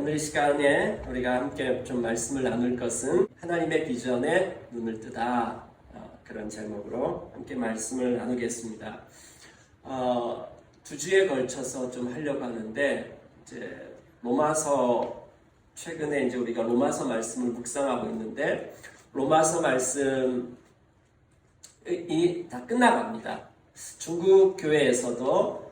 오늘 이 시간에 우리가 함께 좀 말씀을 나눌 것은 하나님의 비전에 눈을 뜨다, 그런 제목으로 함께 말씀을 나누겠습니다. 두 주에 걸쳐서 좀 하려고 하는데, 이제 로마서, 최근에 이제 우리가 로마서 말씀을 묵상하고 있는데, 로마서 말씀이 다 끝나갑니다. 중국 교회에서도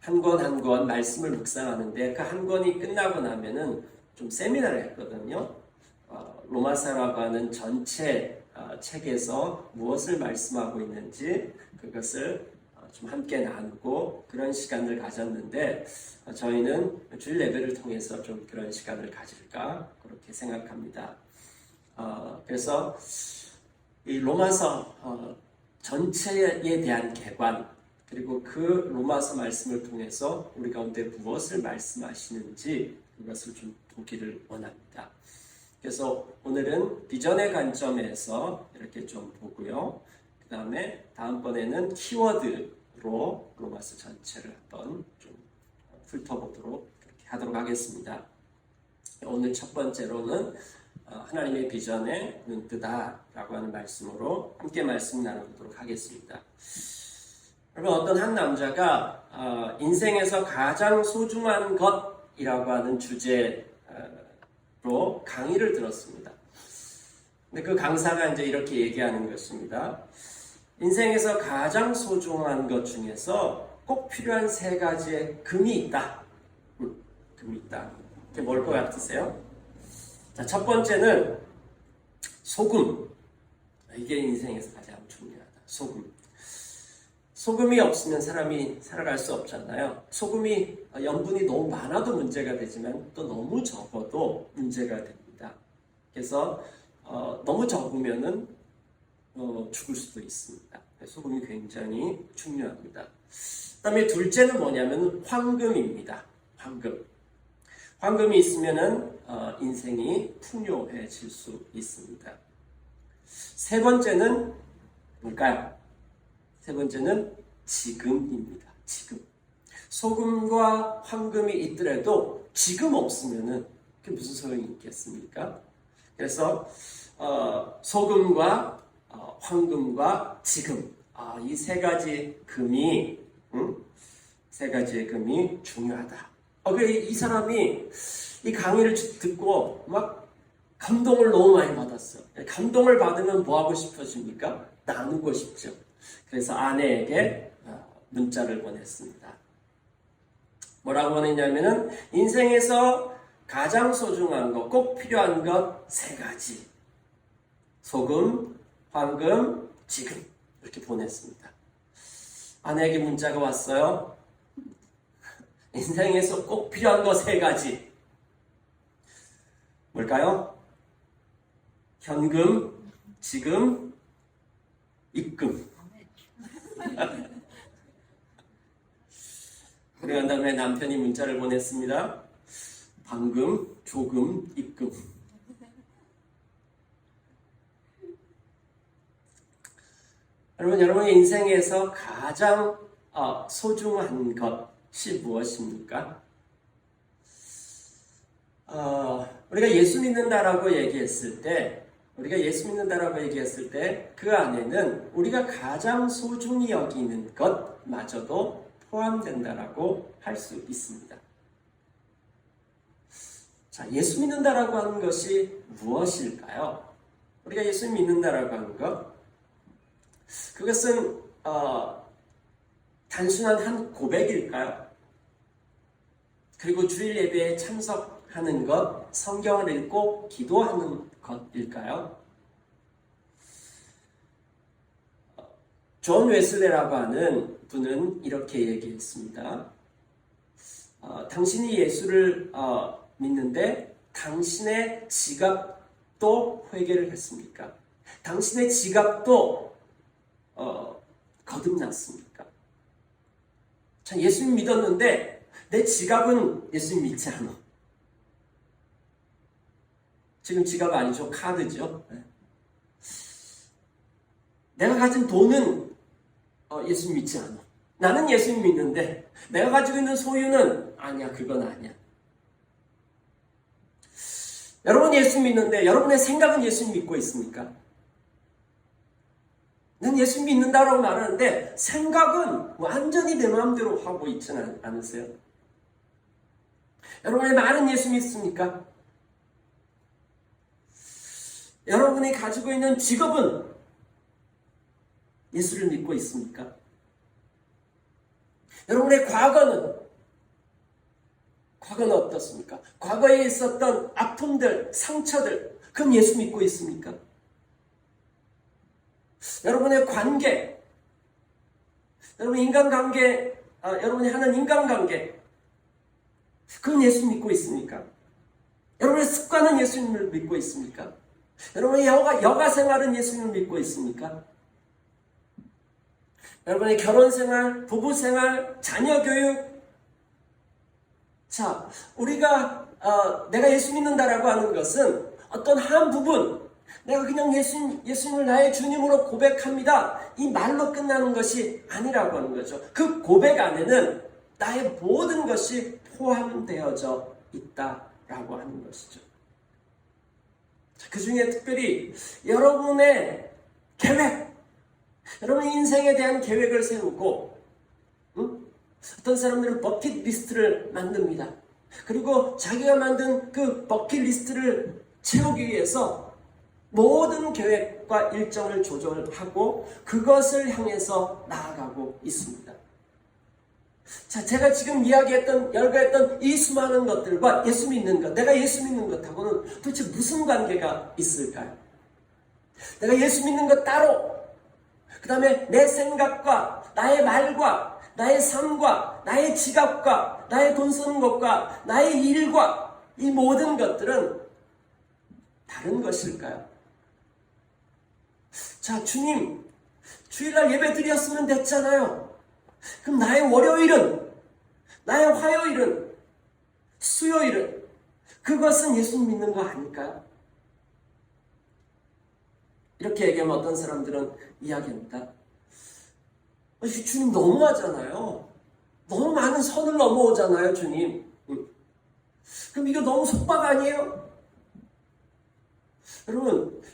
한 권 한 권 말씀을 묵상하는데, 그 한 권이 끝나고 나면은 좀 세미나를 했거든요. 로마서라고 하는 전체 책에서 무엇을 말씀하고 있는지 그것을 좀 함께 나누고 그런 시간을 가졌는데, 저희는 주일 예배를 통해서 좀 그런 시간을 가질까 그렇게 생각합니다. 그래서 이 로마서 전체에 대한 개관, 그리고 그 로마서 말씀을 통해서 우리 가운데 무엇을 말씀하시는지 그것을 좀 보기를 원합니다. 그래서 오늘은 비전의 관점에서 이렇게 좀 보고요. 그 다음에 다음번에는 키워드로 로마서 전체를 한번 좀 훑어보도록 그렇게 하도록 하겠습니다. 오늘 첫 번째로는 하나님의 비전에 눈뜨다 라고 하는 말씀으로 함께 말씀 나눠보도록 하겠습니다. 여러분, 어떤 한 남자가 인생에서 가장 소중한 것이라고 하는 주제로 강의를 들었습니다. 근데 그 강사가 이제 이렇게 얘기하는 것입니다. 인생에서 가장 소중한 것 중에서 꼭 필요한 세 가지의 금이 있다. 금이 있다. 이게 뭘 것 같으세요? 자, 첫 번째는 소금. 이게 인생에서 가장 중요하다. 소금. 소금이 없으면 사람이 살아갈 수 없잖아요. 소금이 염분이 너무 많아도 문제가 되지만 또 너무 적어도 문제가 됩니다. 그래서 너무 적으면은 죽을 수도 있습니다. 소금이 굉장히 중요합니다. 그 다음에 둘째는 뭐냐면 황금입니다. 황금. 황금이 있으면은 인생이 풍요해질 수 있습니다. 세 번째는 뭘까요? 세 번째는 지금입니다. 지금. 소금과 황금이 있더라도 지금 없으면은 그게 무슨 소용이 있겠습니까? 그래서 소금과 황금과 지금, 이 세 가지 금이, 세 가지의 금이 중요하다. 이 사람이 이 강의를 듣고 막 감동을 너무 많이 받았어요. 감동을 받으면 뭐 하고 싶어집니까? 나누고 싶죠. 그래서 아내에게 문자를 보냈습니다. 뭐라고 보냈냐면은 인생에서 가장 소중한 것, 꼭 필요한 것 세 가지. 소금, 황금, 지금. 이렇게 보냈습니다. 아내에게 문자가 왔어요. 인생에서 꼭 필요한 것 세 가지. 뭘까요? 현금, 지금, 입금. 그러고 난 다음에 남편이 문자를 보냈습니다. 방금, 조금, 입금. 여러분의 인생에서 가장 소중한 것이 무엇입니까? 우리가 예수 믿는다라고 얘기했을 때, 그 안에는 우리가 가장 소중히 여기는 것마저도 포함된다라고 할 수 있습니다. 자, 예수 믿는다라고 하는 것이 무엇일까요? 우리가 예수 믿는다라고 하는 것, 그것은 단순한 한 고백일까요? 그리고 주일 예배에 참석하는 것, 성경을 읽고 기도하는 것일까요? 존 웨슬레라고 하는 분은 이렇게 얘기했습니다. 당신이 예수를 믿는데 당신의 지갑도 회개를 했습니까? 당신의 지갑도 거듭났습니까? 자, 예수님 믿었는데 내 지갑은 예수님 믿지 않아. 지금 지갑 아니죠? 카드죠. 내가 가진 돈은 예수 믿지 않아. 나는 예수님 믿는데 내가 가지고 있는 소유는 아니야. 그건 아니야. 여러분 예수 믿는데 여러분의 생각은 예수 믿고 있습니까? 난 예수 믿는다라고 말하는데 생각은 완전히 내 마음대로 하고 있지는 않으세요? 여러분의 말은 예수 믿습니까? 여러분이 가지고 있는 직업은 예수를 믿고 있습니까? 여러분의 과거는 어떻습니까? 과거에 있었던 아픔들, 상처들, 그건 예수 믿고 있습니까? 여러분의 관계, 여러분 인간관계, 여러분이 하는 인간관계, 그건 예수 믿고 있습니까? 여러분의 습관은 예수님을 믿고 있습니까? 여러분의 여가 생활은 예수님을 믿고 있습니까? 여러분의 결혼 생활, 부부 생활, 자녀 교육. 자, 우리가 내가 예수 믿는다라고 하는 것은 어떤 한 부분, 내가 그냥 예수님을 나의 주님으로 고백합니다, 이 말로 끝나는 것이 아니라고 하는 거죠. 그 고백 안에는 나의 모든 것이 포함되어져 있다라고 하는 것이죠. 그 중에 특별히 여러분의 계획, 여러분의 인생에 대한 계획을 세우고, 어떤 사람들은 버킷리스트를 만듭니다. 그리고 자기가 만든 그 버킷리스트를 채우기 위해서 모든 계획과 일정을 조절하고 그것을 향해서 나아가고 있습니다. 자, 제가 지금 열거했던 이 수많은 것들과 예수 믿는 것, 내가 예수 믿는 것하고는 도대체 무슨 관계가 있을까요? 내가 예수 믿는 것 따로, 그 다음에 내 생각과 나의 말과 나의 삶과 나의 지갑과 나의 돈 쓰는 것과 나의 일과 이 모든 것들은 다른 것일까요? 자, 주님, 주일날 예배 드렸으면 됐잖아요. 그럼 나의 월요일은, 나의 화요일은, 수요일은, 그것은 예수 믿는 거 아닐까요? 이렇게 얘기하면 어떤 사람들은 이야기합니다. 주님 너무하잖아요. 너무 많은 선을 넘어오잖아요, 주님. 그럼 이거 너무 속박 아니에요?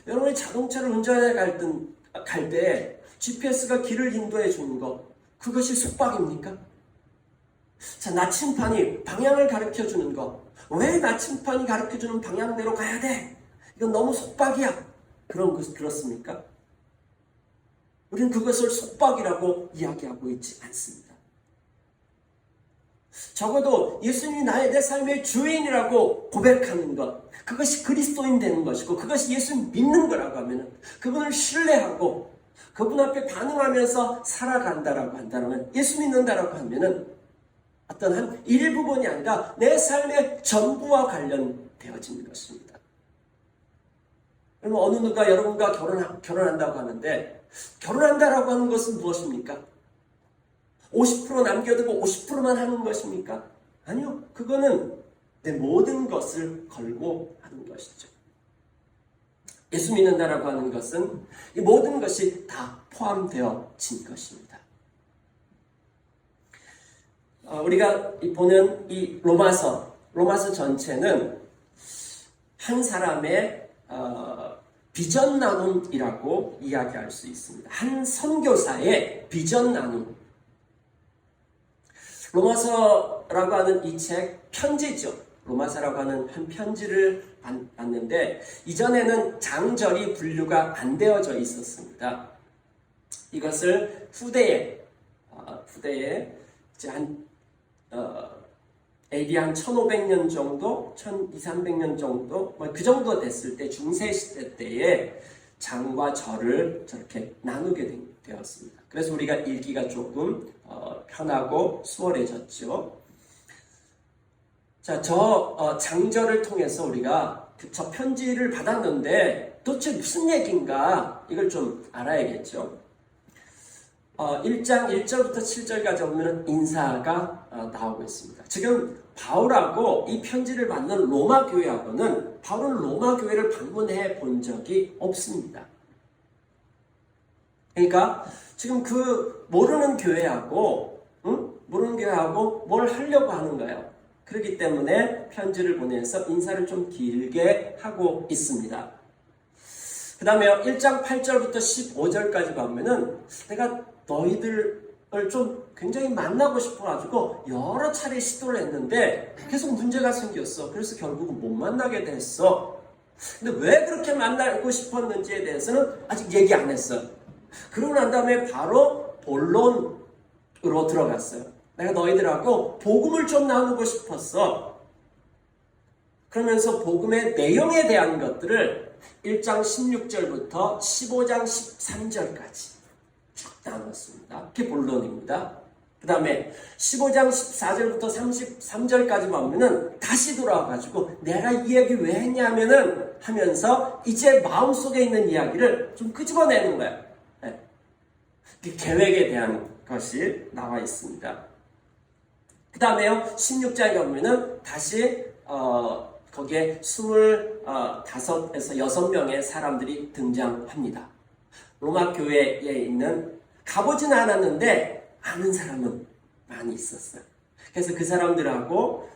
여러분이 자동차를 운전해 갈 때 GPS가 길을 인도해 주는 것, 그것이 속박입니까? 자, 나침판이 방향을 가르쳐 주는 것, 왜 나침판이 가르쳐 주는 방향대로 가야 돼? 이건 너무 속박이야. 그렇습니까? 우리는 그것을 속박이라고 이야기하고 있지 않습니다. 적어도 예수님이 내 삶의 주인이라고 고백하는 것, 그것이 그리스도인 되는 것이고, 그것이 예수님 믿는 거라고 하면, 그분을 신뢰하고 그분 앞에 반응하면서 살아간다라고 한다면, 예수 믿는다라고 하면은 어떤 한 일부분이 아니라 내 삶의 전부와 관련되어진 것입니다. 그러면 어느 누가 여러분과 결혼한다고 하는데, 결혼한다라고 하는 것은 무엇입니까? 50% 남겨두고 50%만 하는 것입니까? 아니요. 그거는 내 모든 것을 걸고 하는 것이죠. 예수 믿는다라고 하는 것은 이 모든 것이 다 포함되어진 것입니다. 우리가 보는 이 로마서 전체는 한 사람의 비전 나눔이라고 이야기할 수 있습니다. 한 선교사의 비전 나눔. 로마서라고 하는 이 책, 편지죠. 로마서라고 하는 한 편지를 받는데, 이전에는 장절이 분류가 안 되어져 있었습니다. 이것을 후대에 이제 AD 한 1500년 정도, 1200~300년 정도, 그 정도 됐을 때, 중세시대 때에 장과 절을 저렇게 나누게 되었습니다. 그래서 우리가 읽기가 조금 편하고 수월해졌죠. 자, 장절을 통해서 우리가 저 편지를 받았는데 도대체 무슨 얘기인가, 이걸 좀 알아야겠죠. 1장 1절부터 7절까지 보면 인사가 나오고 있습니다. 지금 바울하고 이 편지를 받는 로마 교회하고는, 바울은 로마 교회를 방문해 본 적이 없습니다. 그러니까 지금 그 모르는 교회하고 응? 모르는 교회하고 뭘 하려고 하는 거예요. 그렇기 때문에 편지를 보내서 인사를 좀 길게 하고 있습니다. 그 다음에 1장 8절부터 15절까지 보면은 내가 너희들을 좀 굉장히 만나고 싶어가지고 여러 차례 시도를 했는데 계속 문제가 생겼어. 그래서 결국은 못 만나게 됐어. 근데 왜 그렇게 만나고 싶었는지에 대해서는 아직 얘기 안 했어. 그러고 난 다음에 바로 본론으로 들어갔어요. 내가 너희들하고 복음을 좀 나누고 싶었어. 그러면서 복음의 내용에 대한 것들을 1장 16절부터 15장 13절까지 쭉 나눴습니다. 그게 본론입니다. 그 다음에 15장 14절부터 33절까지 보면은 다시 돌아와가지고 내가 이 이야기 왜 했냐면은 하면서 이제 마음속에 있는 이야기를 좀 끄집어내는 거예요. 네. 계획에 대한 것이 나와 있습니다. 그 다음에요 16장에 보면은 다시 거기에 25에서 6명의 사람들이 등장합니다. 로마 교회에 있는 가보진 않았는데 아는 사람은 많이 있었어요. 그래서 그 사람들하고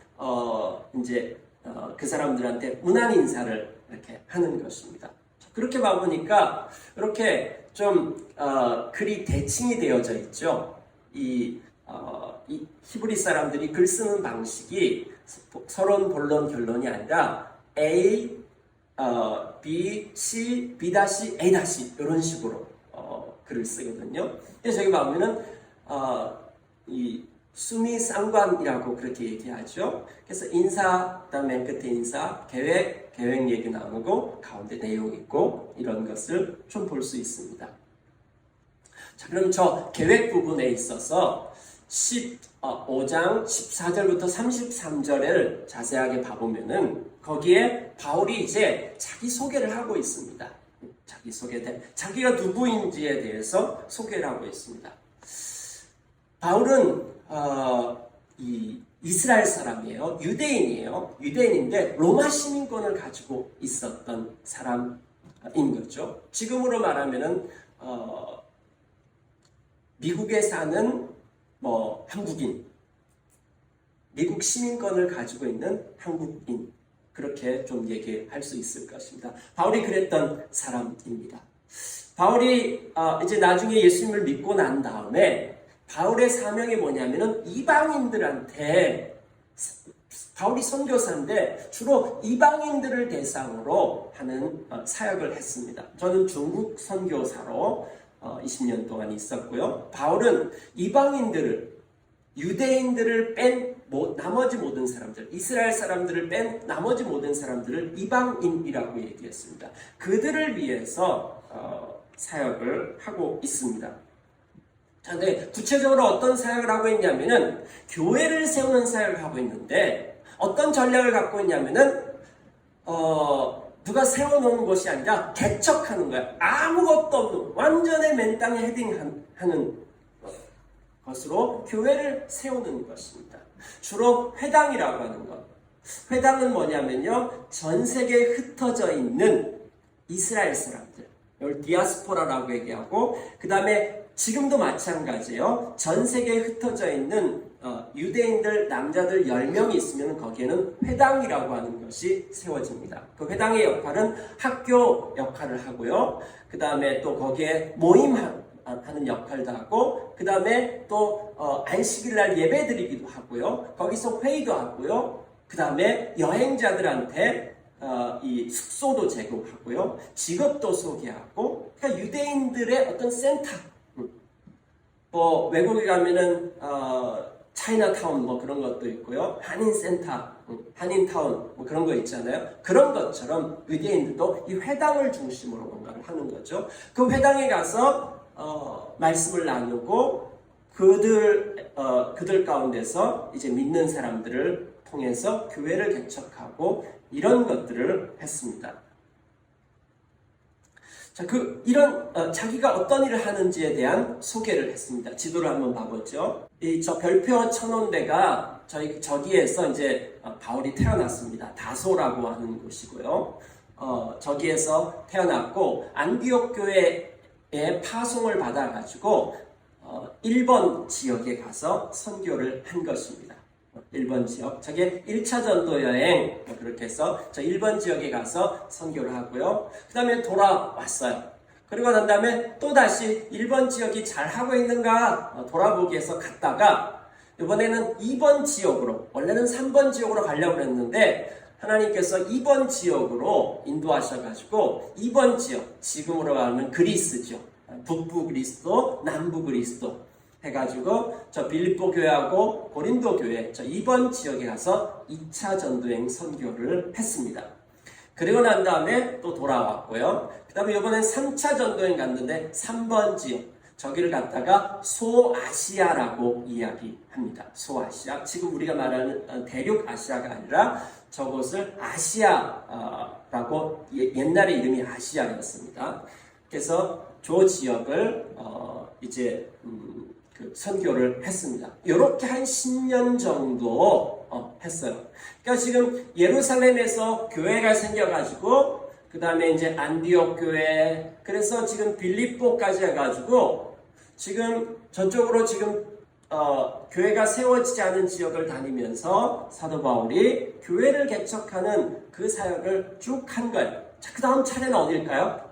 그 사람들한테 문안 인사를 이렇게 하는 것입니다. 그렇게 봐보니까 이렇게 좀 글이 대칭이 되어져 있죠. 이 히브리 사람들이 글 쓰는 방식이 서론, 본론, 결론이 아니라 A, B, C, B-A- 이런 식으로 글을 쓰거든요. 그래서 저기 보면은 이 수미상관이라고 그렇게 얘기하죠. 그래서 인사, 그다음 맨 끝에 인사, 계획 얘기 나누고 가운데 내용 있고 이런 것을 좀 볼 수 있습니다. 자, 그럼 저 계획 부분에 있어서 15장 14절부터 33절을 자세하게 봐보면은 거기에 바울이 이제 자기 소개를 하고 있습니다. 자기가 누구인지에 대해서 소개를 하고 있습니다. 바울은 이 이스라엘 사람이에요. 유대인인데 로마 시민권을 가지고 있었던 사람인 거죠. 지금으로 말하면은 미국에 사는 한국인, 미국 시민권을 가지고 있는 한국인, 그렇게 좀 얘기할 수 있을 것입니다. 바울이 그랬던 사람입니다. 바울이 이제 나중에 예수님을 믿고 난 다음에 바울의 사명이 뭐냐면은 이방인들한테, 바울이 선교사인데 주로 이방인들을 대상으로 하는 사역을 했습니다. 저는 중국 선교사로 20년 동안 있었고요. 바울은 이방인들을, 유대인들을 뺀 나머지 모든 사람들, 이스라엘 사람들을 뺀 나머지 모든 사람들을 이방인이라고 얘기했습니다. 그들을 위해서 사역을 하고 있습니다. 자, 근데 구체적으로 어떤 사역을 하고 있냐면은 교회를 세우는 사역을 하고 있는데 어떤 전략을 갖고 있냐면은 누가 세워놓은 것이 아니라 개척하는 거야. 아무것도 없는 완전히 맨 땅에 헤딩하는 것으로 교회를 세우는 것입니다. 주로 회당이라고 하는 것. 회당은 뭐냐면요, 전 세계에 흩어져 있는 이스라엘 사람들, 이걸 디아스포라라고 얘기하고, 그 다음에 지금도 마찬가지예요. 전 세계에 흩어져 있는 유대인들, 남자들 10명이 있으면 거기에는 회당이라고 하는 것이 세워집니다. 그 회당의 역할은 학교 역할을 하고요. 그 다음에 또 거기에 모임하는 역할도 하고, 그 다음에 또 안식일날 예배 드리기도 하고요. 거기서 회의도 하고요. 그 다음에 여행자들한테 이 숙소도 제공하고요. 직업도 소개하고, 그러니까 유대인들의 어떤 센터, 외국에 가면은 차이나타운 그런 것도 있고요. 한인센터, 한인타운 그런 거 있잖아요. 그런 것처럼 유대인들도 이 회당을 중심으로 뭔가를 하는 거죠. 그 회당에 가서 말씀을 나누고 그들 가운데서 이제 믿는 사람들을 통해서 교회를 개척하고 이런 것들을 했습니다. 자, 자기가 어떤 일을 하는지에 대한 소개를 했습니다. 지도를 한번 봐보죠. 저 별표 쳐놓은 데가 저기에서 이제 바울이 태어났습니다. 다소라고 하는 곳이고요. 저기에서 태어났고 안디옥 교회에 파송을 받아가지고 1번 지역에 가서 선교를 한 것입니다. 1번 지역, 저게 1차 전도 여행, 그렇게 해서 저 1번 지역에 가서 선교를 하고요. 그 다음에 돌아왔어요. 그리고 난 다음에 또다시 1번 지역이 잘하고 있는가 돌아보기 위해서 갔다가 이번에는 2번 지역으로, 원래는 3번 지역으로 가려고 했는데 하나님께서 2번 지역으로 인도하셔가지고 2번 지역, 지금으로 말하면 그리스죠. 북부 그리스도, 남부 그리스도 해가지고 저 빌립보 교회하고 고린도 교회 저 2번 지역에 가서 2차 전도행 선교를 했습니다. 그리고 난 다음에 또 돌아왔고요. 그 다음에 이번엔 3차 전도행 갔는데 3번 지역 저기를 갔다가 소아시아라고 이야기합니다. 소아시아, 지금 우리가 말하는 대륙 아시아가 아니라 저곳을 아시아라고 옛날에 이름이 아시아였습니다. 그래서 저 지역을 이제 그 선교를 했습니다. 이렇게 한 10년 정도 했어요. 그러니까 지금 예루살렘에서 교회가 생겨가지고 그 다음에 이제 안디옥 교회, 그래서 지금 빌립보까지 해가지고 지금 저쪽으로 지금 교회가 세워지지 않은 지역을 다니면서 사도 바울이 교회를 개척하는 그 사역을 쭉 한 거예요. 자, 그 다음 차례는 어딜까요?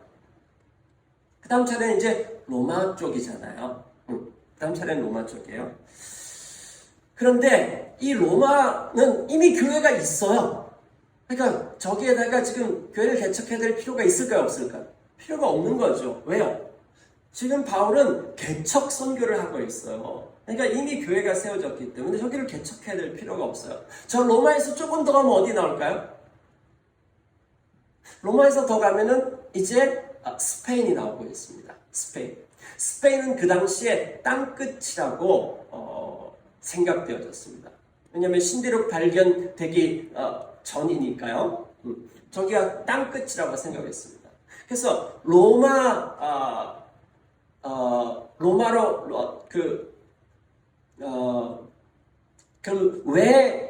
그 다음 차례는 이제 로마 쪽이잖아요. 그 다음 차례는 로마 쪽이에요. 그런데 이 로마는 이미 교회가 있어요. 그러니까 저기에다가 지금 교회를 개척해야 될 필요가 있을까요? 없을까요? 필요가 없는 거죠. 왜요? 지금 바울은 개척 선교를 하고 있어요. 그러니까 이미 교회가 세워졌기 때문에 저기를 개척해야 될 필요가 없어요. 저 로마에서 조금 더 가면 어디 나올까요? 로마에서 더 가면은 이제 스페인이 나오고 있습니다. 스페인은 그 당시에 땅끝이라고 생각되어졌습니다. 왜냐하면 신대륙 발견되기 전이니까요. 저기가 땅끝이라고 생각했습니다. 그래서 로마로 그럼 왜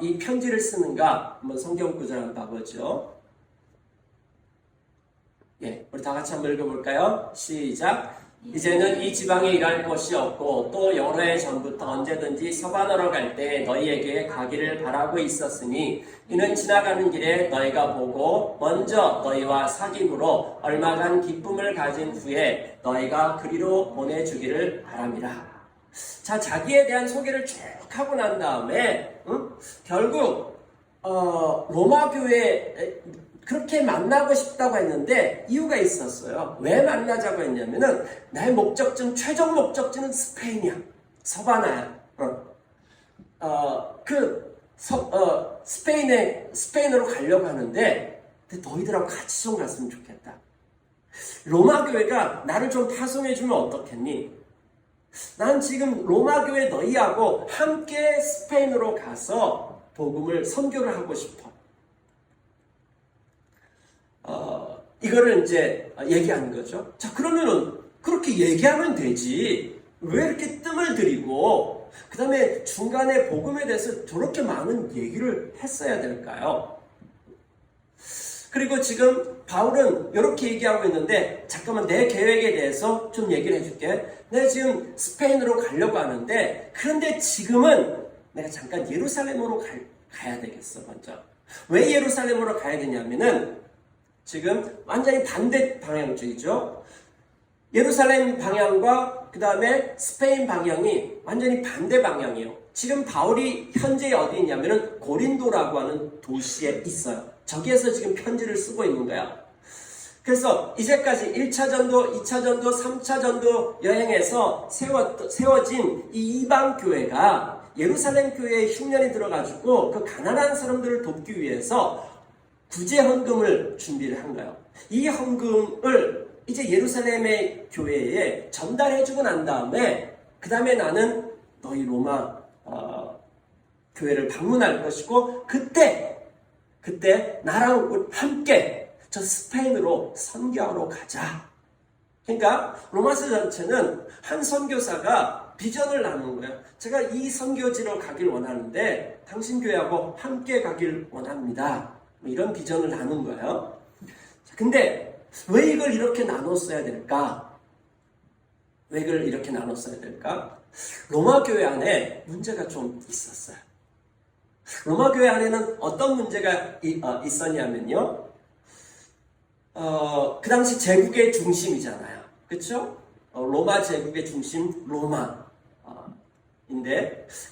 이 편지를 쓰는가? 한번 성경 구절 한번 봐보죠. 예, 우리 다 같이 한번 읽어볼까요? 시작. 이제는 이 지방에 일할 곳이 없고 또 여러 해 전부터 언제든지 서반으로 갈 때 너희에게 가기를 바라고 있었으니 이는 지나가는 길에 너희가 보고 먼저 너희와 사귐으로 얼마간 기쁨을 가진 후에 너희가 그리로 보내주기를 바랍니다. 자, 자기에 대한 소개를 쭉 하고 난 다음에 결국 로마 교회 그렇게 만나고 싶다고 했는데 이유가 있었어요. 왜 만나자고 했냐면은 나의 목적지는, 최종 목적지는 스페인이야. 서바나야. 스페인으로 가려고 하는데 너희들하고 같이 좀 갔으면 좋겠다. 로마 교회가 나를 좀 파송해주면 어떻겠니? 난 지금 로마 교회 너희하고 함께 스페인으로 가서 복음을 선교를 하고 싶어. 이거를 이제 얘기하는 거죠. 자, 그러면은 그렇게 얘기하면 되지. 왜 이렇게 뜸을 들이고 그 다음에 중간에 복음에 대해서 저렇게 많은 얘기를 했어야 될까요? 그리고 지금 바울은 이렇게 얘기하고 있는데, 잠깐만 내 계획에 대해서 좀 얘기를 해줄게. 내가 지금 스페인으로 가려고 하는데, 그런데 지금은 내가 잠깐 예루살렘으로 가야 되겠어. 먼저 왜 예루살렘으로 가야 되냐면은 지금 완전히 반대 방향 쪽이죠. 예루살렘 방향과 그 다음에 스페인 방향이 완전히 반대 방향이에요. 지금 바울이 현재 어디 있냐면은 고린도라고 하는 도시에 있어요. 저기에서 지금 편지를 쓰고 있는 거야. 그래서 이제까지 1차 전도, 2차 전도, 3차 전도 여행에서 세워진 이 이방 교회가 예루살렘 교회에 흉년이 들어가지고 그 가난한 사람들을 돕기 위해서 구제 헌금을 준비를 한 거예요. 이 헌금을 이제 예루살렘의 교회에 전달해주고 난 다음에 그 다음에 나는 너희 로마 교회를 방문할 것이고 그때 나랑 함께 저 스페인으로 선교하러 가자. 그러니까 로마서 전체는 한 선교사가 비전을 나누는 거예요. 제가 이 선교지로 가길 원하는데 당신 교회하고 함께 가길 원합니다. 이런 비전을 나눈 거예요. 근데 왜 이걸 이렇게 나눴어야 될까? 왜 그걸 이렇게 나눴어야 될까? 로마 교회 안에 문제가 좀 있었어요. 로마 교회 안에는 어떤 문제가 있었냐면요. 그 당시 제국의 중심이잖아요. 그렇죠? 로마 제국의 중심 로마인데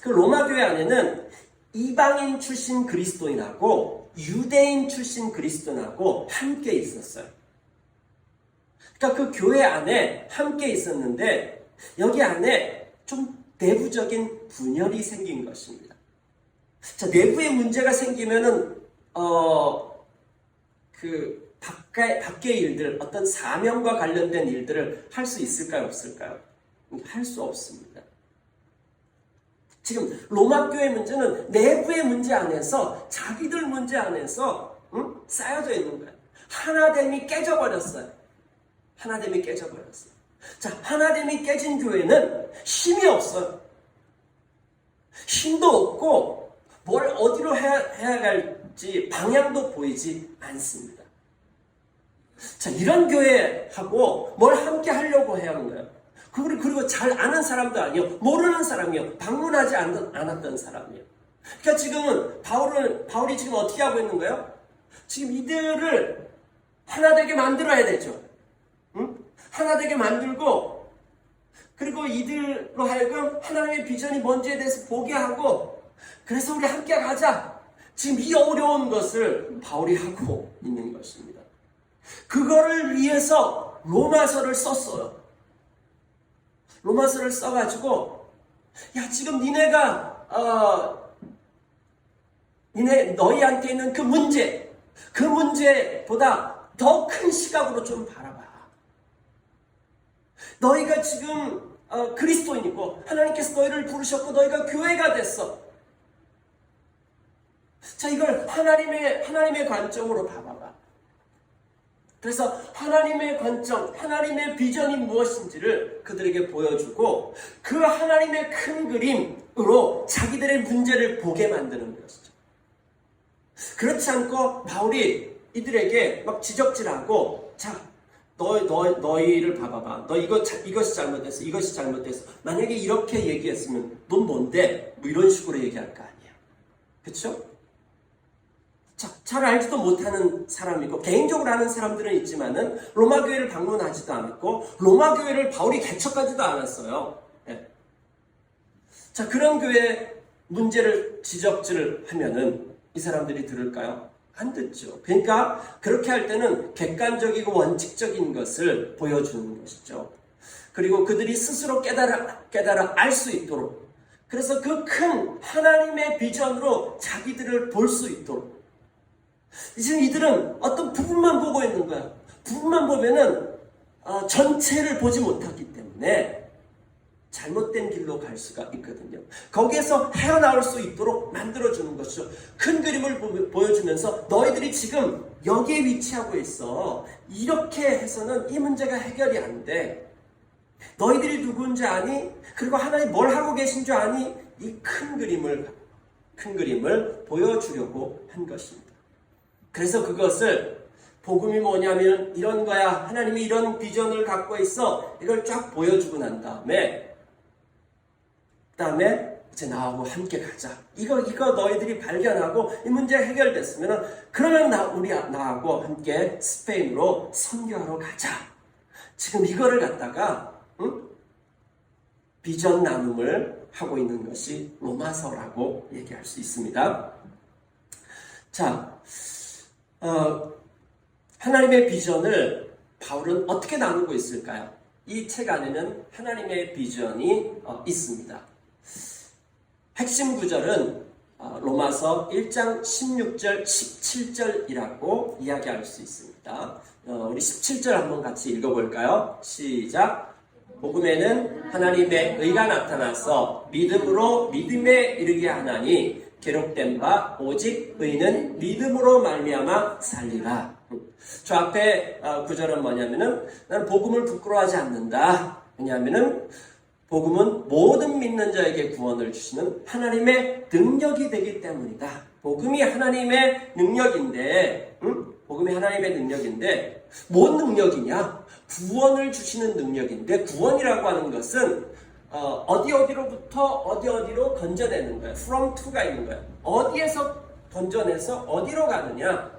그 로마 교회 안에는 이방인 출신 그리스도인하고 유대인 출신 그리스도인하고 함께 있었어요. 그러니까 그 교회 안에 함께 있었는데 여기 안에 좀 내부적인 분열이 생긴 것입니다. 자, 내부에 문제가 생기면은 밖의 일들, 어떤 사명과 관련된 일들을 할 수 있을까요, 없을까요? 할 수 없습니다. 지금 로마 교회 문제는 내부의 문제 안에서, 자기들 문제 안에서 쌓여져 있는 거예요. 하나됨이 깨져버렸어요. 하나됨이 깨져버렸어요. 자, 하나됨이 깨진 교회는 힘이 없어요. 힘도 없고 뭘 어디로 해야 갈지 방향도 보이지 않습니다. 자, 이런 교회하고 뭘 함께 하려고 해야 하는 거예요. 그리고 잘 아는 사람도 아니요, 모르는 사람이요, 방문하지 않았던 사람이요. 그러니까 지금은 바울이 지금 어떻게 하고 있는 거예요? 지금 이들을 하나 되게 만들어야 되죠. 하나 되게 만들고, 그리고 이들로 하여금 하나님의 비전이 뭔지에 대해서 보게 하고, 그래서 우리 함께 가자. 지금 이 어려운 것을 바울이 하고 있는 것입니다. 그거를 위해서 로마서를 썼어요. 로마서를 써가지고, 야, 지금 너희한테 있는 그 문제보다 더 큰 시각으로 좀 바라봐. 너희가 지금 그리스도인이고 하나님께서 너희를 부르셨고 너희가 교회가 됐어. 자, 이걸 하나님의 관점으로 봐봐봐. 그래서 하나님의 관점, 하나님의 비전이 무엇인지를 그들에게 보여주고 그 하나님의 큰 그림으로 자기들의 문제를 보게 만드는 것이죠. 그렇지 않고 바울이 이들에게 막 지적질하고, 자, 너희를 봐봐봐. 너 이것이 잘못됐어. 이것이 잘못됐어. 만약에 이렇게 얘기했으면 넌 뭔데? 뭐 이런 식으로 얘기할 거 아니야. 그쵸? 자, 잘 알지도 못하는 사람이고 개인적으로 아는 사람들은 있지만은 로마 교회를 방문하지도 않았고 로마 교회를 바울이 개척하지도 않았어요. 네. 자, 그런 교회 문제를 지적질을 하면은 이 사람들이 들을까요? 안 듣죠. 그러니까 그렇게 할 때는 객관적이고 원칙적인 것을 보여주는 것이죠. 그리고 그들이 스스로 깨달아 알 수 있도록, 그래서 그 큰 하나님의 비전으로 자기들을 볼 수 있도록. 지금 이들은 어떤 부분만 보고 있는 거야. 부분만 보면은 전체를 보지 못하기 때문에 잘못된 길로 갈 수가 있거든요. 거기에서 헤어나올 수 있도록 만들어주는 것이죠. 큰 그림을 보여주면서 너희들이 지금 여기에 위치하고 있어. 이렇게 해서는 이 문제가 해결이 안 돼. 너희들이 누군지 아니? 그리고 하나님 뭘 하고 계신 줄 아니? 이 큰 그림을 보여주려고 한 것입니다. 그래서 그것을 복음이 뭐냐면 이런 거야. 하나님이 이런 비전을 갖고 있어. 이걸 쫙 보여주고 난 다음에 이제 나하고 함께 가자. 이거 너희들이 발견하고 이 문제 해결됐으면 그러면 나하고 함께 스페인으로 선교하러 가자. 지금 이거를 갖다가 비전 나눔을 하고 있는 것이 로마서라고 얘기할 수 있습니다. 자, 하나님의 비전을 바울은 어떻게 나누고 있을까요? 이 책 안에는 하나님의 비전이 있습니다. 핵심 구절은 로마서 1장 16절, 17절이라고 이야기할 수 있습니다. 우리 17절 한번 같이 읽어볼까요? 시작! 복음에는 하나님의 의가 나타나서 믿음으로 믿음에 이르게 하나니 기록된 바 오직 의는 믿음으로 말미암아 살리라. 저 앞에 구절은 뭐냐면은 나는 복음을 부끄러워하지 않는다. 왜냐하면은 복음은 모든 믿는 자에게 구원을 주시는 하나님의 능력이 되기 때문이다. 복음이 하나님의 능력인데 복음이 하나님의 능력인데 뭔 능력이냐? 구원을 주시는 능력인데 구원이라고 하는 것은 어디로부터 어디로 건져내는 거예요. from to가 있는 거예요. 어디에서 건져내서 어디로 가느냐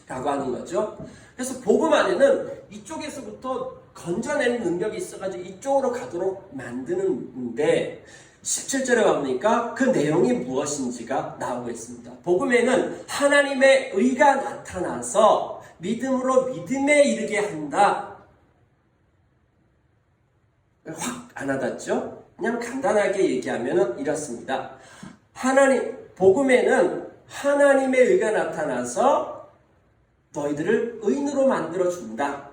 라고 하는 거죠. 그래서 복음 안에는 이쪽에서부터 건져내는 능력이 있어가지고 이쪽으로 가도록 만드는데 17절에 가보니까 그 내용이 무엇인지가 나오고 있습니다. 복음에는 하나님의 의가 나타나서 믿음으로 믿음에 이르게 한다. 확 안 와닿죠? 그냥 간단하게 얘기하면 이렇습니다. 복음에는 하나님의 의가 나타나서 너희들을 의인으로 만들어 준다.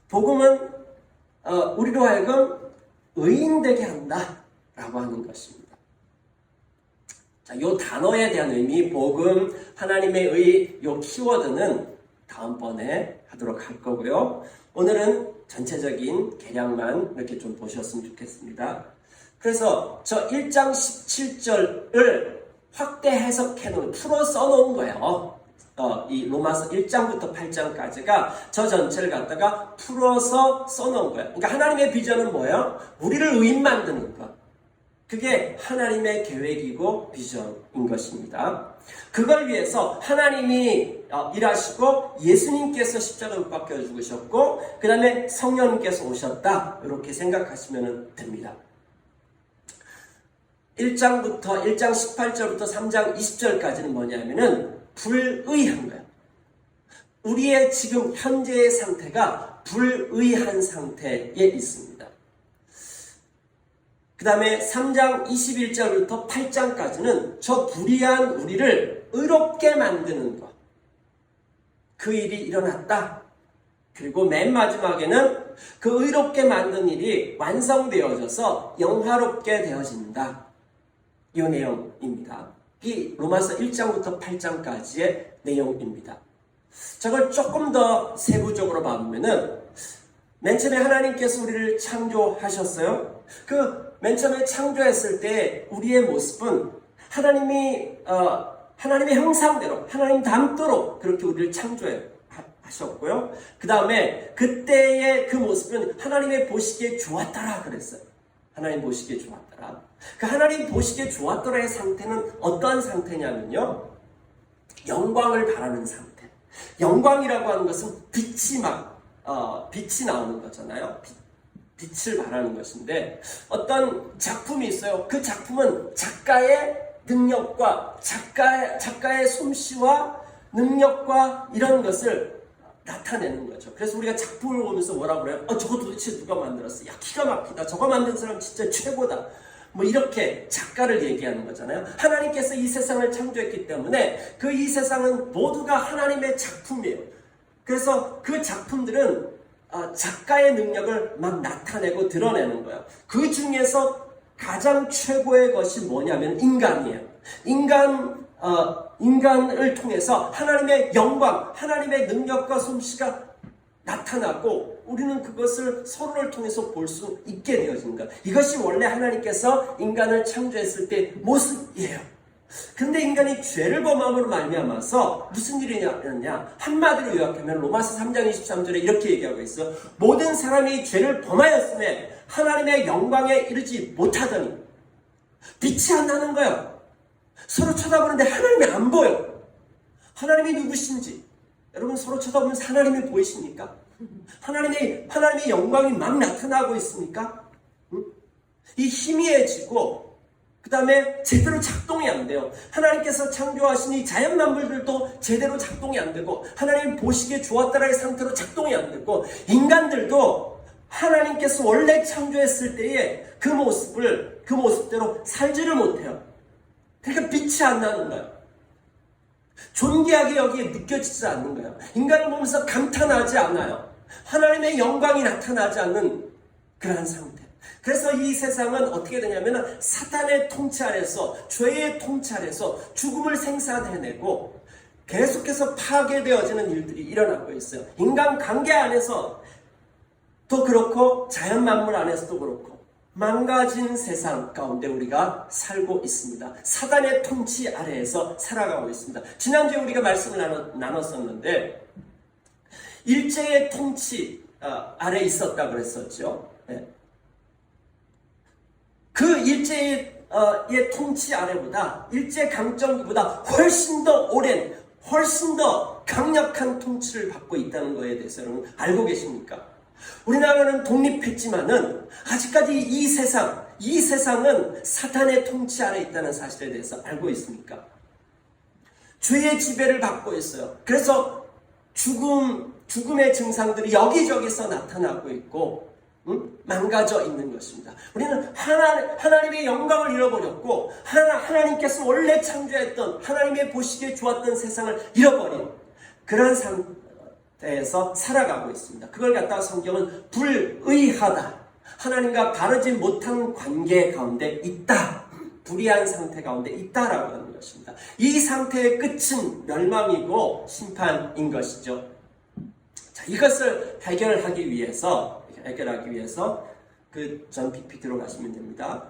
복음은 우리로 하여금 의인 되게 한다 라고 하는 것입니다. 자, 이 단어에 대한 의미, 복음, 하나님의 의, 이 키워드는 다음번에 하도록 할 거고요. 오늘은 전체적인 개량만 이렇게 좀 보셨으면 좋겠습니다. 그래서 저 1장 17절을 확대 해석해 놓은, 풀어 써놓은 거예요. 이 로마서 1장부터 8장까지가 저 전체를 갖다가 풀어서 써놓은 거예요. 그러니까 하나님의 비전은 뭐예요? 우리를 의인 만드는 것. 그게 하나님의 계획이고 비전인 것입니다. 그걸 위해서 하나님이 일하시고 예수님께서 십자가에 못 박혀 죽으셨고 그 다음에 성령님께서 오셨다. 이렇게 생각하시면 됩니다. 1장 18절부터 3장 20절까지는 뭐냐면은 불의한 거예요. 우리의 지금 현재의 상태가 불의한 상태에 있습니다. 그 다음에 3장 21절부터 8장까지는 저 불의한 우리를 의롭게 만드는 것. 그 일이 일어났다. 그리고 맨 마지막에는 그 의롭게 만든 일이 완성되어져서 영화롭게 되어진다. 이 내용입니다. 이 로마서 1장부터 8장까지의 내용입니다. 저걸 조금 더 세부적으로 봐보면은 맨 처음에 하나님께서 우리를 창조하셨어요. 그 맨 처음에 창조했을 때 우리의 모습은 하나님의 형상대로 하나님 닮도록 그렇게 우리를 창조하셨고요. 그 다음에 그때의 그 모습은 하나님의 보시기에 좋았더라 그랬어요. 하나님 보시기에 좋았더라. 그 하나님 보시기에 좋았더라의 상태는 어떠한 상태냐면요. 영광을 바라는 상태. 영광이라고 하는 것은 빛이 나오는 거잖아요. 빛을 바라는 것인데 어떤 작품이 있어요. 그 작품은 작가의 능력과 작가의 솜씨와 능력과 이런 것을 나타내는 거죠. 그래서 우리가 작품을 보면서 뭐라고 그래요? 저거 도대체 누가 만들었어? 야, 기가 막히다. 저거 만든 사람 진짜 최고다. 뭐 이렇게 작가를 얘기하는 거잖아요. 하나님께서 이 세상을 창조했기 때문에 그 이 세상은 모두가 하나님의 작품이에요. 그래서 그 작품들은 작가의 능력을 막 나타내고 드러내는 거예요. 그 중에서 가장 최고의 것이 뭐냐면 인간이에요. 인간을 통해서 하나님의 영광, 하나님의 능력과 솜씨가 나타나고 우리는 그것을 서로를 통해서 볼 수 있게 되어지는 거예요. 이것이 원래 하나님께서 인간을 창조했을 때 모습이에요. 근데 인간이 죄를 범함으로 말미암아서 무슨 일이 일어났냐? 한마디로 요약하면 로마서 3장 23절에 이렇게 얘기하고 있어요. 모든 사람이 죄를 범하였음에 하나님의 영광에 이르지 못하더니 빛이 안 나는 거예요. 서로 쳐다보는데 하나님이 안 보여. 하나님이 누구신지 여러분 서로 쳐다보면서 하나님이 보이십니까? 하나님의 영광이 막 나타나고 있습니까? 이 희미해지고 그 다음에 제대로 작동이 안 돼요. 하나님께서 창조하신 이 자연 만물들도 제대로 작동이 안 되고 하나님 보시기에 좋았다라의 상태로 작동이 안 되고 인간들도 하나님께서 원래 창조했을 때의 그 모습대로 살지를 못해요. 그러니까 빛이 안 나는 거예요. 존귀하게 여기에 느껴지지 않는 거예요. 인간을 보면서 감탄하지 않아요. 하나님의 영광이 나타나지 않는 그러한 상태. 그래서 이 세상은 어떻게 되냐면 사탄의 통치 아래서 죄의 통치 아래서 죽음을 생산해내고 계속해서 파괴되어지는 일들이 일어나고 있어요. 인간관계 안에서도 그렇고 자연 만물 안에서도 그렇고 망가진 세상 가운데 우리가 살고 있습니다. 사단의 통치 아래에서 살아가고 있습니다. 지난주에 우리가 말씀을 나눴었는데 일제의 통치 아래 있었다 그랬었죠. 네. 그 일제의 통치 아래보다 일제 강점기보다 훨씬 더 오랜, 훨씬 더 강력한 통치를 받고 있다는 것에 대해서 여러분 알고 계십니까? 우리나라는 독립했지만은 아직까지 이 세상은 사탄의 통치 아래 있다는 사실에 대해서 알고 있습니까? 죄의 지배를 받고 있어요. 그래서 죽음의 증상들이 여기저기서 나타나고 있고 망가져 있는 것입니다. 우리는 하나님의 영광을 잃어버렸고 하나님께서 원래 창조했던 하나님의 보시기에 좋았던 세상을 잃어버린 그런 상태에서 살아가고 있습니다. 그걸 갖다가 성경은 불의하다, 하나님과 바르지 못한 관계 가운데 있다, 불의한 상태 가운데 있다라고 하는 것입니다. 이 상태의 끝은 멸망이고 심판인 것이죠. 자, 이것을 해결하기 위해서 그 전 PPT로 가시면 됩니다.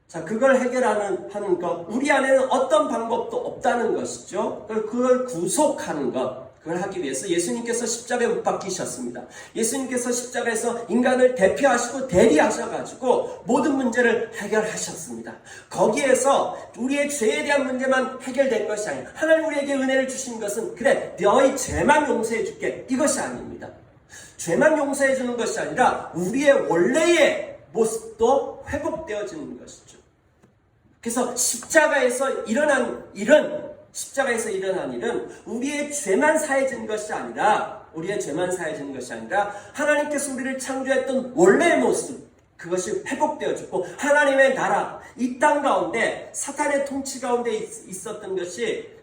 자, 그걸 하는 것, 우리 안에는 어떤 방법도 없다는 것이죠. 그걸 구속하는 것, 그걸 하기 위해서 예수님께서 십자가에 못 박히셨습니다. 예수님께서 십자가에서 인간을 대표하시고 대리하셔가지고 모든 문제를 해결하셨습니다. 거기에서 우리의 죄에 대한 문제만 해결된 것이 아니라 하나님 우리에게 은혜를 주신 것은 그래 너희 죄만 용서해 줄게, 이것이 아닙니다. 죄만 용서해 주는 것이 아니라 우리의 원래의 모습도 회복되어지는 것이죠. 그래서 십자가에서 일어난 일은 우리의 죄만 사해진 것이 아니라 하나님께서 우리를 창조했던 원래의 모습, 그것이 회복되어지고 하나님의 나라, 이 땅 가운데 사탄의 통치 가운데 있었던 것이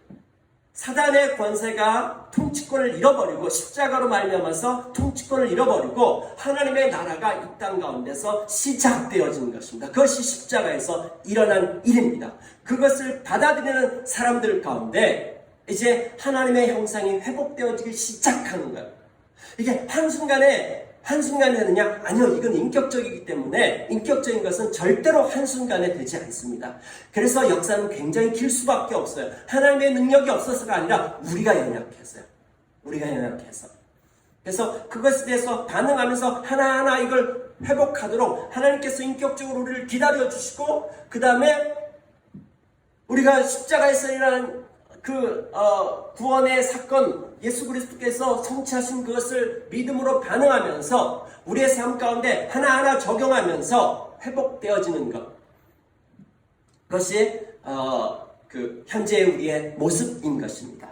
사단의 권세가 통치권을 잃어버리고 십자가로 말미암아서 통치권을 잃어버리고 하나님의 나라가 이 땅 가운데서 시작되어지는 것입니다. 그것이 십자가에서 일어난 일입니다. 그것을 받아들이는 사람들 가운데 이제 하나님의 형상이 회복되어지기 시작하는 거예요. 이게 한순간에 되느냐? 아니요, 이건 인격적이기 때문에 인격적인 것은 절대로 한순간에 되지 않습니다. 그래서 역사는 굉장히 길 수밖에 없어요. 하나님의 능력이 없어서가 아니라 우리가 연약해서요. 그래서 그것에 대해서 반응하면서 하나하나 이걸 회복하도록 하나님께서 인격적으로 우리를 기다려주시고, 그 다음에 우리가 십자가에서 일어난 구원의 사건, 예수 그리스도께서 성취하신 그것을 믿음으로 반응하면서 우리의 삶 가운데 하나하나 적용하면서 회복되어지는 것. 그것이 현재의 우리의 모습인 것입니다.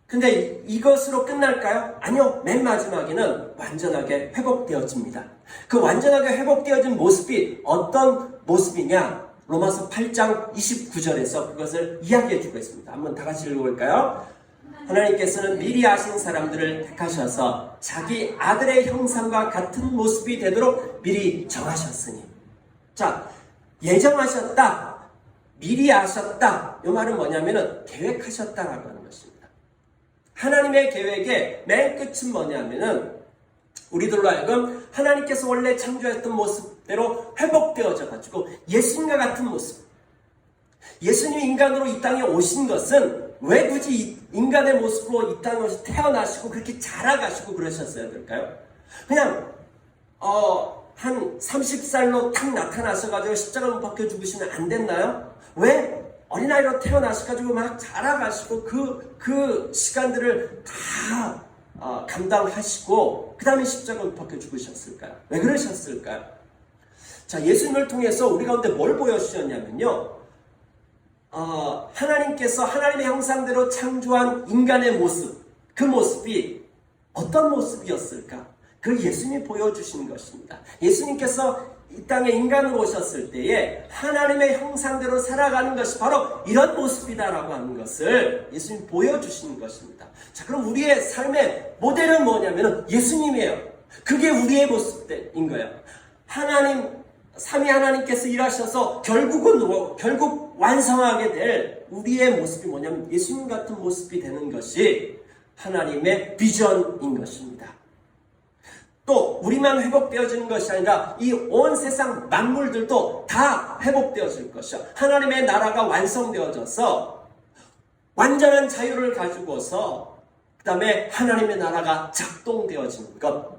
근데 이것으로 끝날까요? 아니요. 맨 마지막에는 완전하게 회복되어집니다. 그 완전하게 회복되어진 모습이 어떤 모습이냐? 로마서 8장 29절에서 그것을 이야기해주고 있습니다. 한번 다 같이 읽어볼까요? 하나님께서는 미리 아신 사람들을 택하셔서 자기 아들의 형상과 같은 모습이 되도록 미리 정하셨으니. 자, 예정하셨다, 미리 아셨다, 이 말은 뭐냐면은 계획하셨다라고 하는 것입니다. 하나님의 계획의 맨 끝은 뭐냐면은 우리들로 하여금 하나님께서 원래 창조했던 모습대로 회복되어져 가지고 예수님과 같은 모습. 예수님이 인간으로 이 땅에 오신 것은 왜 굳이 인간의 모습으로 이 땅에 태어나시고 그렇게 자라가시고 그러셨어야 될까요? 그냥 한 30살로 탁 나타나셔가지고 십자가 못 박혀 죽으시면 안 됐나요? 왜 어린아이로 태어나셔가지고 막 자라가시고 그 시간들을 다 감당하시고 그 다음에 십자가 못 박혀 죽으셨을까요? 왜 그러셨을까요? 자, 예수님을 통해서 우리 가운데 뭘 보여주셨냐면요, 하나님께서 하나님의 형상대로 창조한 인간의 모습, 그 모습이 어떤 모습이었을까? 그 예수님이 보여주신 것입니다. 예수님께서 이 땅에 인간으로 오셨을 때에 하나님의 형상대로 살아가는 것이 바로 이런 모습이다라고 하는 것을 예수님이 보여주시는 것입니다. 자, 그럼 우리의 삶의 모델은 뭐냐면 예수님이에요. 그게 우리의 모습인 거예요. 삼위 하나님께서 일하셔서 결국 완성하게 될 우리의 모습이 뭐냐면 예수님 같은 모습이 되는 것이 하나님의 비전인 것입니다. 또 우리만 회복되어지는 것이 아니라 이 온 세상 만물들도 다 회복되어질 것이요. 하나님의 나라가 완성되어져서 완전한 자유를 가지고서 그 다음에 하나님의 나라가 작동되어지는 것.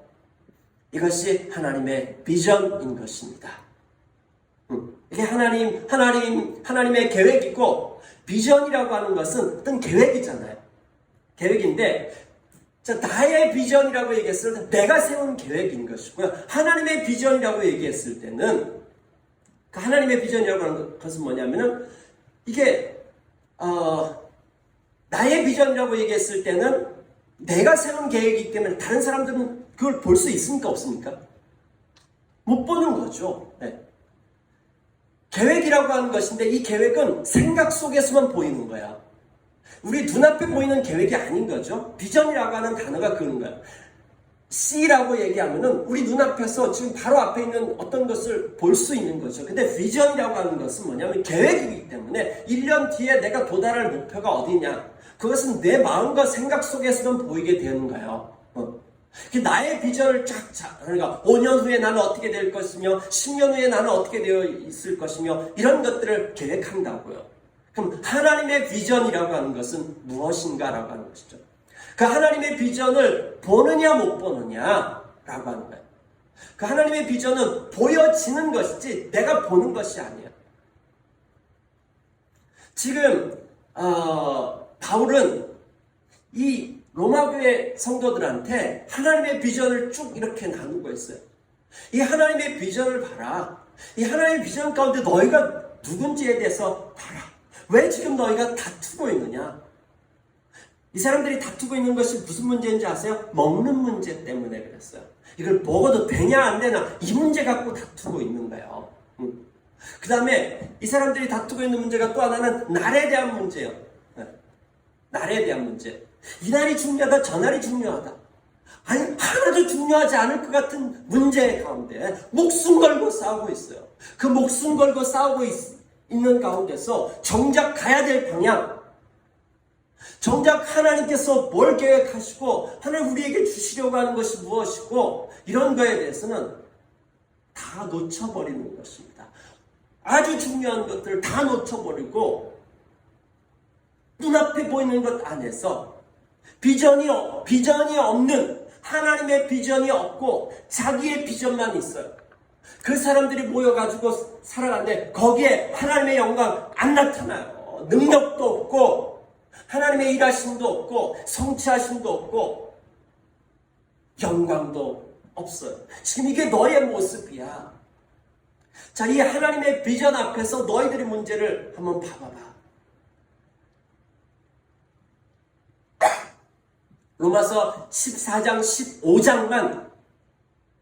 이것이 하나님의 비전인 것입니다. 이게 하나님의 계획이고, 비전이라고 하는 것은 어떤 계획이잖아요. 계획인데, 나의 비전이라고 얘기했을 때 내가 세운 계획인 것이고요. 하나님의 비전이라고 얘기했을 때는, 그 하나님의 비전이라고 하는 것은 뭐냐면은, 이게, 나의 비전이라고 얘기했을 때는 내가 세운 계획이기 때문에 다른 사람들은 그걸 볼 수 있습니까? 없습니까? 못 보는 거죠. 네. 계획이라고 하는 것인데 이 계획은 생각 속에서만 보이는 거야. 우리 눈앞에 보이는 계획이 아닌 거죠. 비전이라고 하는 단어가 그런 거야. C라고 얘기하면은 우리 눈앞에서 지금 바로 앞에 있는 어떤 것을 볼 수 있는 거죠. 근데 비전이라고 하는 것은 뭐냐면 계획이기 때문에 1년 뒤에 내가 도달할 목표가 어디냐. 그것은 내 마음과 생각 속에서만 보이게 되는 거예요. 나의 비전을 그러니까 5년 후에 나는 어떻게 될 것이며 10년 후에 나는 어떻게 되어 있을 것이며 이런 것들을 계획한다고요. 그럼 하나님의 비전이라고 하는 것은 무엇인가라고 하는 것이죠. 그 하나님의 비전을 보느냐 못 보느냐라고 하는 거예요. 그 하나님의 비전은 보여지는 것이지 내가 보는 것이 아니야. 지금 바울은 이 로마교회 성도들한테 하나님의 비전을 쭉 이렇게 나누고 있어요. 이 하나님의 비전을 봐라. 이 하나님의 비전 가운데 너희가 누군지에 대해서 봐라. 왜 지금 너희가 다투고 있느냐? 이 사람들이 다투고 있는 것이 무슨 문제인지 아세요? 먹는 문제 때문에 그랬어요. 이걸 먹어도 되냐 안 되나 이 문제 갖고 다투고 있는 거예요. 그 다음에 이 사람들이 다투고 있는 문제가 또 하나는 날에 대한 문제예요. 날에 대한 문제. 이 날이 중요하다, 저 날이 중요하다. 아니 하나도 중요하지 않을 것 같은 문제 가운데 목숨 걸고 싸우고 있어요. 그 목숨 걸고 싸우고 있는 가운데서 정작 가야 될 방향, 정작 하나님께서 뭘 계획하시고 하나님 우리에게 주시려고 하는 것이 무엇이고 이런 거에 대해서는 다 놓쳐버리는 것입니다. 아주 중요한 것들을 다 놓쳐버리고 눈앞에 보이는 것 안에서 비전이 없는, 하나님의 비전이 없고 자기의 비전만 있어요. 그 사람들이 모여가지고 살아가는데 거기에 하나님의 영광 안 나타나요. 능력도 없고 하나님의 일하심도 없고 성취하심도 없고 영광도 없어요. 지금 이게 너의 모습이야. 자, 이 하나님의 비전 앞에서 너희들의 문제를 한번 봐봐봐. 로마서 14장, 15장만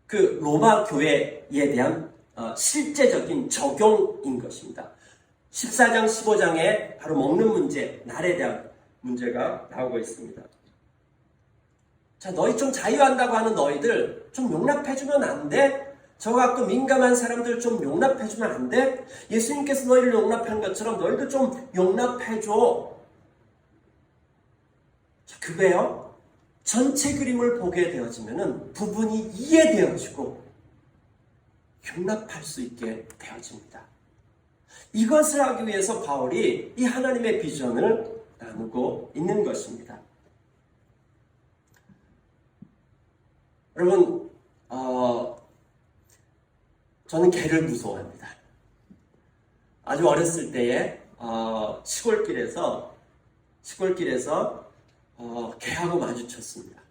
그 로마 교회에 대한 실제적인 적용인 것입니다. 14장, 15장에 바로 먹는 문제, 날에 대한 문제가 나오고 있습니다. 자, 너희 좀 자유한다고 하는 너희들 좀 용납해주면 안 돼? 저 갖고 민감한 사람들 좀 용납해주면 안 돼? 예수님께서 너희를 용납한 것처럼 너희도 좀 용납해줘. 자, 그거예요. 전체 그림을 보게 되어지면은 부분이 이해되어지고 용납할 수 있게 되어집니다. 이것을 하기 위해서 바울이 이 하나님의 비전을 나누고 있는 것입니다. 여러분, 저는 개를 무서워합니다. 아주 어렸을 때에 시골길에서 개하고 마주쳤습니다.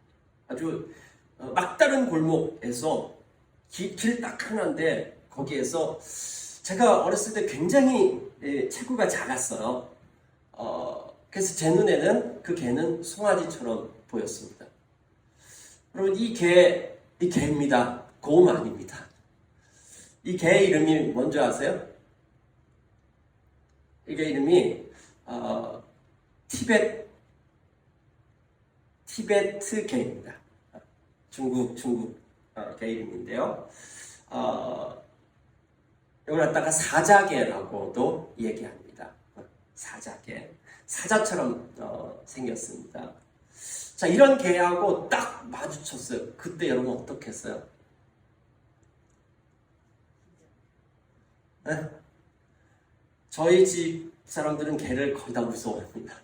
아주 막다른 골목에서 길 딱 하나인데 거기에서 제가 어렸을 때 굉장히 체구가 작았어요. 그래서 제 눈에는 그 개는 송아지처럼 보였습니다. 여러분, 이 개입니다. 곰 아닙니다. 이 개의 이름이 뭔지 아세요? 이게 이름이 티베트 개입니다. 중국 개 이름인데요. 이걸 갖다가 사자개라고도 얘기합니다. 사자개. 사자처럼 생겼습니다. 자, 이런 개하고 딱 마주쳤어요. 그때 여러분 어떻게 했어요? 네? 저희 집 사람들은 개를 거의 다 무서워합니다.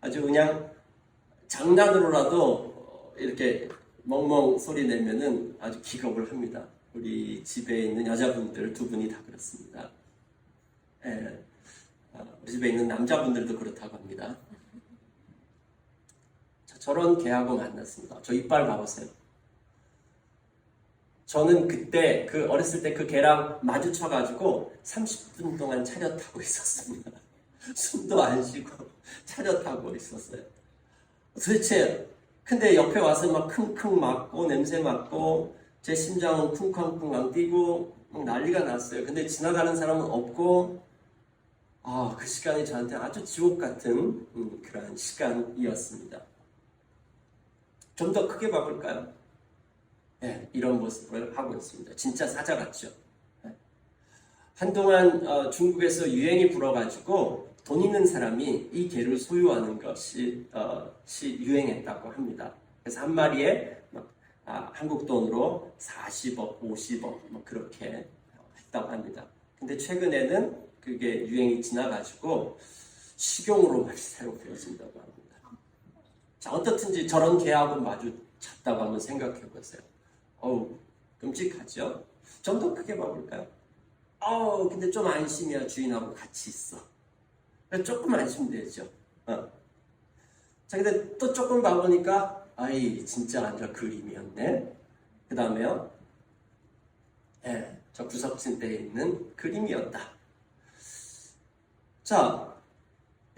아주 그냥 장난으로라도 이렇게 멍멍 소리 내면은 아주 기겁을 합니다. 우리 집에 있는 여자분들 두 분이 다 그렇습니다. 예, 우리 집에 있는 남자분들도 그렇다고 합니다. 저런 개하고 만났습니다. 저 이빨 봐보세요. 저는 그때 어렸을 때 그 개랑 마주쳐가지고 30분 동안 차렷하고 있었습니다. 숨도 안 쉬고 차렷하고 있었어요. 도대체 근데 옆에 와서 막 킁킁 맞고 냄새 맡고 제 심장은 쿵쾅쿵쾅 뛰고 막 난리가 났어요. 근데 지나가는 사람은 없고 그 시간이 저한테 아주 지옥 같은 그러한 시간이었습니다. 좀 더 크게 봐볼까요? 네, 이런 모습을 하고 있습니다. 진짜 사자 같죠? 네. 한동안 중국에서 유행이 불어가지고 돈 있는 사람이 이 개를 소유하는 것이 유행했다고 합니다. 그래서 한 마리에 한국 돈으로 40억, 50억 뭐 그렇게 했다고 합니다. 근데 최근에는 그게 유행이 지나가지고 식용으로 많이 사용되어진다고 합니다. 자, 어떻든지 저런 개하고 마주쳤다고 한번 생각해 보세요. 어우, 끔찍하죠? 좀 더 크게 봐볼까요? 근데 좀 안심이야. 주인하고 같이 있어. 조금 안심되죠. 자, 근데 또 조금 봐보니까, 진짜 완전 그림이었네. 그 다음에요. 저 구석진대에 있는 그림이었다. 자,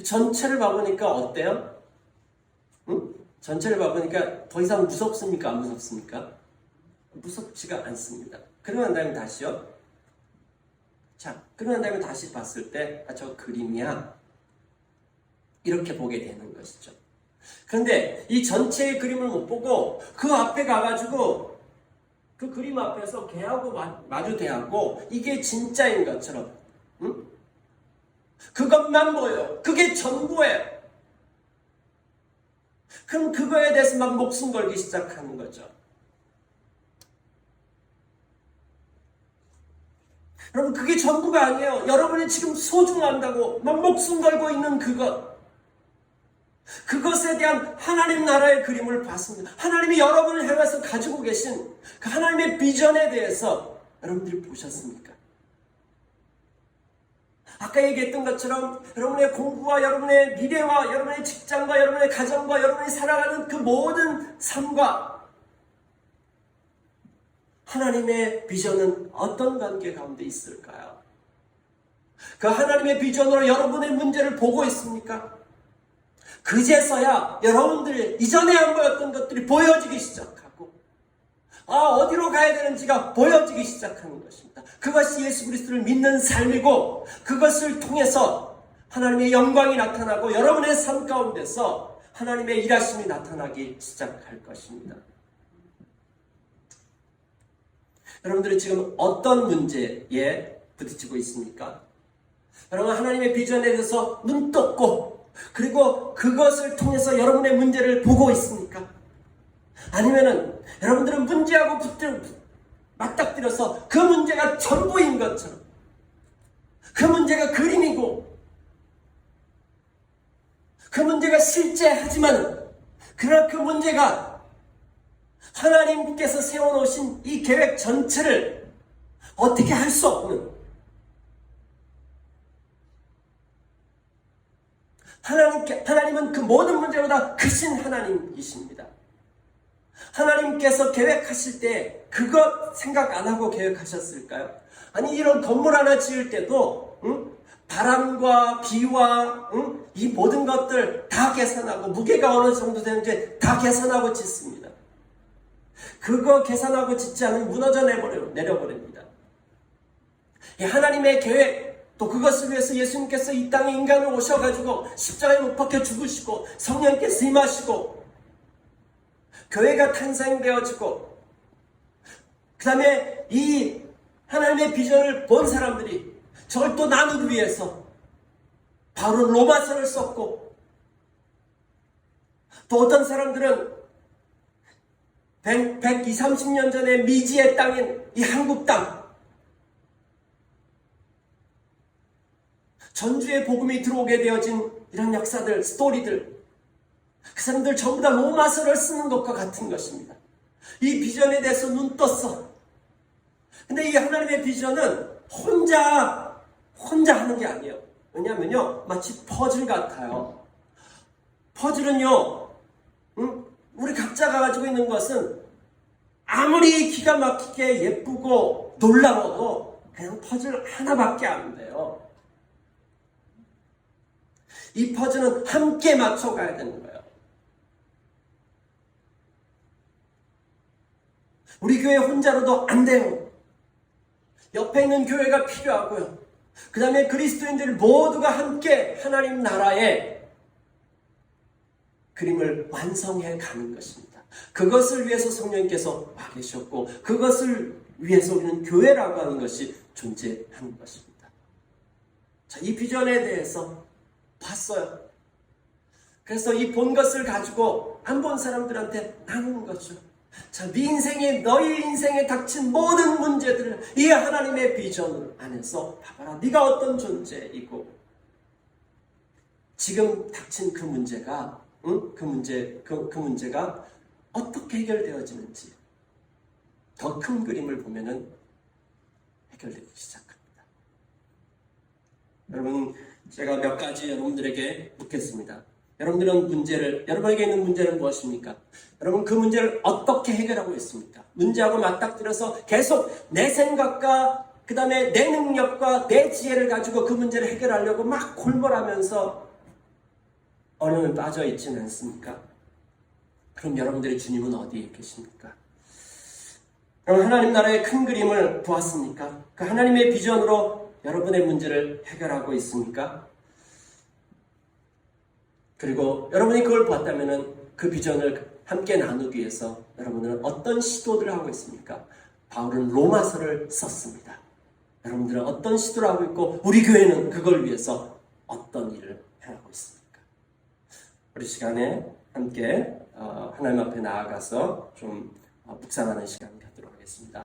전체를 봐보니까 어때요? 전체를 봐보니까 더 이상 무섭습니까? 안 무섭습니까? 무섭지가 않습니다. 그러고 난 다음에 다시요. 자, 그러고 난 다음에 다시 봤을 때, 저 그림이야. 이렇게 보게 되는 것이죠. 그런데 이 전체의 그림을 못 보고 그 앞에 가가지고 그 그림 앞에서 개하고 마주대하고 이게 진짜인 것처럼, 그것만 보여요. 그게 전부예요. 그럼 그거에 대해서 막 목숨 걸기 시작하는 거죠. 여러분, 그게 전부가 아니에요. 여러분이 지금 소중한다고 막 목숨 걸고 있는 그것에 대한 하나님 나라의 그림을 봤습니다. 하나님이 여러분을 향해서 가지고 계신 그 하나님의 비전에 대해서 여러분들이 보셨습니까? 아까 얘기했던 것처럼 여러분의 공부와 여러분의 미래와 여러분의 직장과 여러분의 가정과 여러분이 살아가는 그 모든 삶과 하나님의 비전은 어떤 관계 가운데 있을까요? 그 하나님의 비전으로 여러분의 문제를 보고 있습니까? 그제서야 여러분들 이전에 안 보였던 것들이 보여지기 시작하고 어디로 가야 되는지가 보여지기 시작하는 것입니다. 그것이 예수 그리스도를 믿는 삶이고 그것을 통해서 하나님의 영광이 나타나고 여러분의 삶 가운데서 하나님의 일하심이 나타나기 시작할 것입니다. 여러분들이 지금 어떤 문제에 부딪히고 있습니까? 여러분 하나님의 비전에 대해서 눈 떴고 그리고 그것을 통해서 여러분의 문제를 보고 있습니까? 아니면은 여러분들은 문제하고 맞닥뜨려서 그 문제가 전부인 것처럼 그 문제가 그림이고 그 문제가 실제하지만 그러나 그 문제가 하나님께서 세워놓으신 이 계획 전체를 어떻게 할 수 없는 하나님은 그 모든 문제보다 크신 하나님이십니다. 하나님께서 계획하실 때 그것 생각 안 하고 계획하셨을까요? 아니 이런 건물 하나 지을 때도 바람과 비와 이 모든 것들 다 계산하고 무게가 어느 정도 되는지 다 계산하고 짓습니다. 그거 계산하고 짓지 않으면 무너져 내려버립니다. 하나님의 계획 또 그것을 위해서 예수님께서 이 땅에 인간을 오셔가지고 십자가에 못 박혀 죽으시고 성령께서 임하시고 교회가 탄생되어지고 그 다음에 이 하나님의 비전을 본 사람들이 저걸 또 나누기 위해서 바로 로마서를 썼고 또 어떤 사람들은 120, 30년 전에 미지의 땅인 이 한국 땅, 전주에 복음이 들어오게 되어진 이런 역사들, 스토리들, 그 사람들 전부 다 로마서를 쓰는 것과 같은 것입니다. 이 비전에 대해서 눈 떴어. 근데 이 하나님의 비전은 혼자 하는 게 아니에요. 왜냐하면요, 마치 퍼즐 같아요. 퍼즐은요, 우리 각자가 가지고 있는 것은 아무리 기가 막히게 예쁘고 놀라워도 그냥 퍼즐 하나밖에 안 돼요. 이 퍼즐은 함께 맞춰가야 되는 거예요. 우리 교회 혼자로도 안 돼요. 옆에 있는 교회가 필요하고요. 그 다음에 그리스도인들 모두가 함께 하나님 나라의 그림을 완성해 가는 것입니다. 그것을 위해서 성령님께서 와 계셨고, 그것을 위해서 우리는 교회라고 하는 것이 존재하는 것입니다. 자, 이 비전에 대해서 봤어요. 그래서 이 본 것을 가지고 안 본 사람들한테 나누는 거죠. 자, 너희 인생에 닥친 모든 문제들을 이 하나님의 비전 안에서 봐봐라. 네가 어떤 존재이고, 지금 닥친 그 문제가, 그 문제가 어떻게 해결되어지는지 더 큰 그림을 보면은 해결되기 시작합니다. 여러분, 제가 몇 가지 여러분들에게 묻겠습니다. 여러분에게 있는 문제는 무엇입니까? 여러분, 그 문제를 어떻게 해결하고 있습니까? 문제하고 맞닥뜨려서 계속 내 생각과 그 다음에 내 능력과 내 지혜를 가지고 그 문제를 해결하려고 막 골몰하면서 어려움에 빠져 있지는 않습니까? 그럼 여러분들의 주님은 어디에 계십니까? 그럼 하나님 나라의 큰 그림을 보았습니까? 그 하나님의 비전으로 여러분의 문제를 해결하고 있습니까? 그리고 여러분이 그걸 봤다면 그 비전을 함께 나누기 위해서 여러분들은 어떤 시도들을 하고 있습니까? 바울은 로마서를 썼습니다. 여러분들은 어떤 시도를 하고 있고, 우리 교회는 그걸 위해서 어떤 일을 해나가고 있습니까? 우리 시간에 함께 하나님 앞에 나아가서 좀 묵상하는 시간 갖도록 하겠습니다.